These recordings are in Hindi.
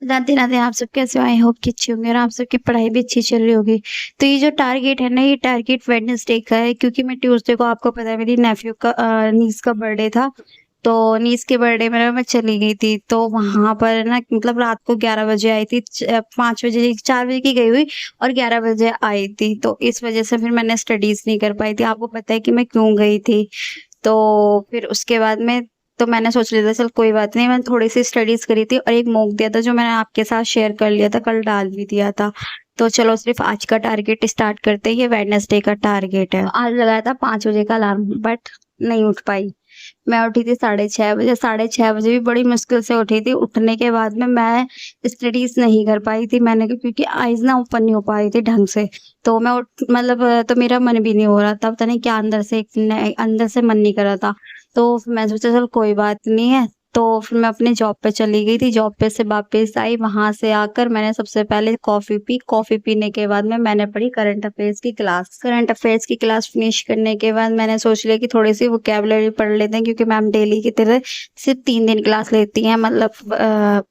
राधे-राधे, आप सब कैसे हो? आई होप कि अच्छे होंगे और आप सबकी पढ़ाई भी अच्छी चल रही होगी। तो ये जो टारगेट है ना, ये टारगेट वेडनेसडे का है, क्योंकि मैं ट्यूसडे को, आपको पता है, मेरी नेफ्यू का नीस का बर्थडे था। तो नीस के बर्थडे में ना मैं चली गई थी, तो वहाँ पर ना मतलब रात को 11 बजे आई थी, 5 बजे 4 बजे की गई हुई और 11 बजे आई थी। तो इस वज़ह से फिर मैंने स्टडीज़ नहीं कर पाई थी। आपको पता है कि मैं क्यों गई थी? तो फिर उसके बाद में तो मैंने सोच लिया था चल कोई बात नहीं, मैंने थोड़ी-सी स्टडीज़ करी थी और एक मॉक दिया था जो मैंने आपके साथ शेयर कर लिया था, कल डाल भी दिया था। तो चलो सिर्फ़ आज का टारगेट स्टार्ट करते हैं, ये वेडनेसडे का टारगेट है। आज लगाया था 5 बजे का अलार्म, बट नहीं उठ पाई। मैं उठी थी 6:30 बजे, 6:30 बजे भी बड़ी मुश्किल से उठी थी। उठने के बाद में मैं स्टडीज़ नहीं कर पाई थी, मैंने कहा क्योंकि आइज़ ना ओपन नहीं हो पा रही थी ढंग से। तो मैं उठ मतलब तो मेरा मन भी नहीं हो रहा था, पता नहीं क्या अंदर से मन नहीं कर रहा था। तो फिर मैं सोचा चल कोई बात नहीं है, तो फिर मैं अपनी जॉब पे चली गई थी। जॉब पे से वापस आई, वहाँ से आकर मैंने सबसे पहले कॉफ़ी पी। कॉफ़ी पीने के बाद में मैंने पढ़ी करंट अफ़ेयर्स की क्लास। करंट अफ़ेयर्स की क्लास फिनिश करने के बाद मैंने सोच लिया कि थोड़ी-सी वोकैब्युलरी पढ़ लेते हैं, क्योंकि मैम डेली की तरह सिर्फ़ 3 दिन क्लास लेती हैं, मतलब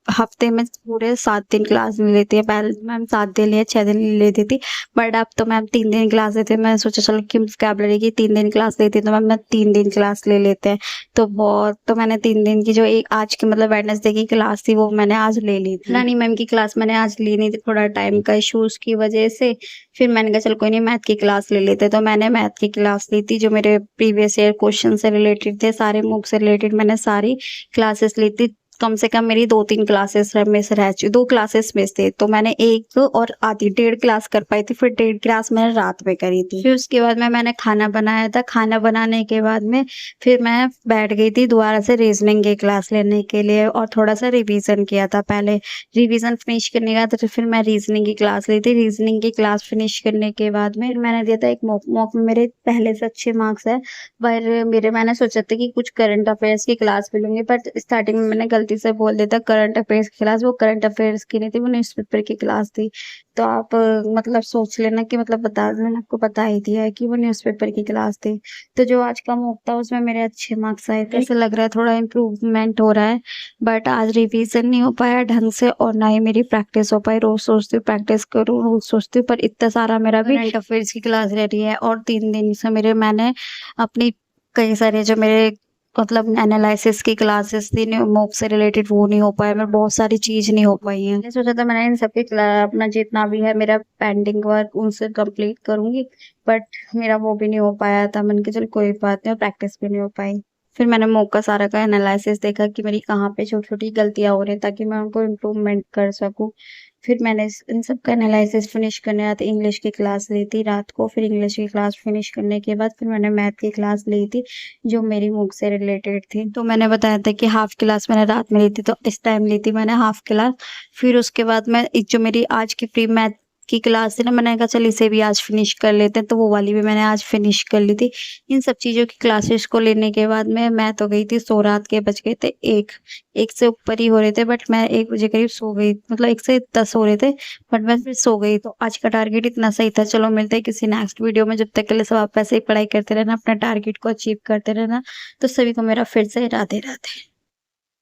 हफ्ते में पूरे 7 दिन क्लास नहीं लेती है। पहले मैम 7 दिन या 6 दिन लेती थी, बट अब तो मैम 3 दिन क्लास लेती है। मैंने सोचा चलो कि वोकैब्युलरी की 3 दिन क्लास लेती है, तो मैम मैं 3 दिन क्लास ले लेते हैं। तो मैंने 3 दिन की जो एक आज की मतलब वेडनेसडे की क्लास थी, वो मैंने आज ले ली थी। रानी मैम की क्लास मैंने आज ली नहीं थी, थोड़ा टाइम का इश्यूज़ की वजह से। फिर मैंने कहा चल कोई नहीं, मैथ की क्लास ले लेते हैं, तो मैंने मैथ की क्लास ली थी, जो मेरे प्रीवियस ईयर क्वेश्चन से रिलेटेड थे, सारे मूक से रिलेटेड मैंने सारी क्लासेस ली थी। कम से कम मेरी 2-3 क्लासेस मिस रह चु 2 क्लासेस मिस थे, तो मैंने 1 और आधी डेढ़ क्लास कर पाई थी, फिर डेढ़ क्लास मैंने रात में करी थी। फिर उसके बाद में मैंने खाना बनाया था, खाना बनाने के बाद में फिर मैं बैठ गई थी दोबारा से रीज़निंग की क्लास लेने के लिए और थोड़ा-सा रिवीज़न किया था पहले। रिवीज़न फिनिश करने के बाद तो फिर मैं रीज़निंग की क्लास ली थी। रीज़निंग की क्लास फिनिश करने के बाद में मैंने दिया था एक मॉक। मॉक में मेरे पहले से अच्छे मार्क्स हैं, पर मैंने सोचा था कि कुछ करंट अफ़ेयर्स की क्लास भी लूँगी, बट स्टार्टिंग में मैंने गलती से बोल दिया था करंट अफ़ेयर्स की क्लास, वो करंट अफ़ेयर्स की नहीं थी, वो न्यूज़पेपर की क्लास थी। तो आप मतलब सोच लेना कि मतलब बता मैंने आपको बता ही दिया है कि वो न्यूज़पेपर की क्लास थी। तो जो आज का मॉक था उसमें मेरे अच्छे मार्क्स आए थे, ऐसा लग रहा है थोड़ा इम्प्रूवमेंट हो रहा है, बट आज रिवीज़न नहीं हो पाया ढंग से और ना ही मेरी प्रैक्टिस हो पाई। रोज़ सोचती हूँ प्रैक्टिस करूँ, रोज़ सोचती हूँ, पर इतना सारा मेरा भी करंट अफ़ेयर्स की क्लास रह रही है और 3 दिन से मैंने अपनी कई सारे जो मेरे मतलब एनालिसिस की क्लासेस थी मॉक से रिलेटेड, वो नहीं हो पाया, मेरे बहुत सारी चीज़ नहीं हो पाई हैं। मैंने सोचा था मैंने इन सब की अपना जितना भी है मेरा पेंडिंग वर्क उनसे कंप्लीट करूँगी, बट मेरा वो भी नहीं हो पाया था। मैंने कहा चल कोई बात नहीं और प्रैक्टिस भी नहीं हो पाई। फिर मैंने मॉक का सारा का एनालिसिस देखा कि मेरी कहाँ पे छोटी-छोटी गलतियाँ हो रही हैं, ताकि मैं उनको इम्प्रूवमेंट कर सकूँ। फिर मैंने इन सब का एनालिसिस फिनिश करने बाद इंग्लिश की क्लास ली थी रात को। फिर इंग्लिश की क्लास फिनिश करने के बाद फिर मैंने मैथ की क्लास ली थी, जो मेरी मूक से रिलेटेड थी। तो मैंने बताया था कि हाफ क्लास मैंने रात में ली थी, तो इस टाइम ली थी मैंने हाफ क्लास। फिर उसके बाद मैं एक जो मेरी आज की फ्री मैथ की क्लास थी ना, मैंने कहा चल इसे भी आज फिनिश कर लेते हैं, तो वो वाली भी मैंने आज फिनिश कर ली थी। इन सब चीज़ों की क्लासेस को लेने के बाद मैं तो गई थी सो, रात के बज गए थे 1। 1 से ऊपर ही हो रहे थे, बट मैं 1 बजे करीब सो गई, मतलब 1 से 10 हो रहे थे, बट मैं फिर सो गई। तो आज का टारगेट इतना सही था। चलो मिलते हैं किसी नेक्स्ट वीडियो में, जब तक के लिए सब आप ऐसे ही पढ़ाई करते रहना, अपना टारगेट को अचीव करते रहना। तो सभी को मेरा फिर से राधे-राधे।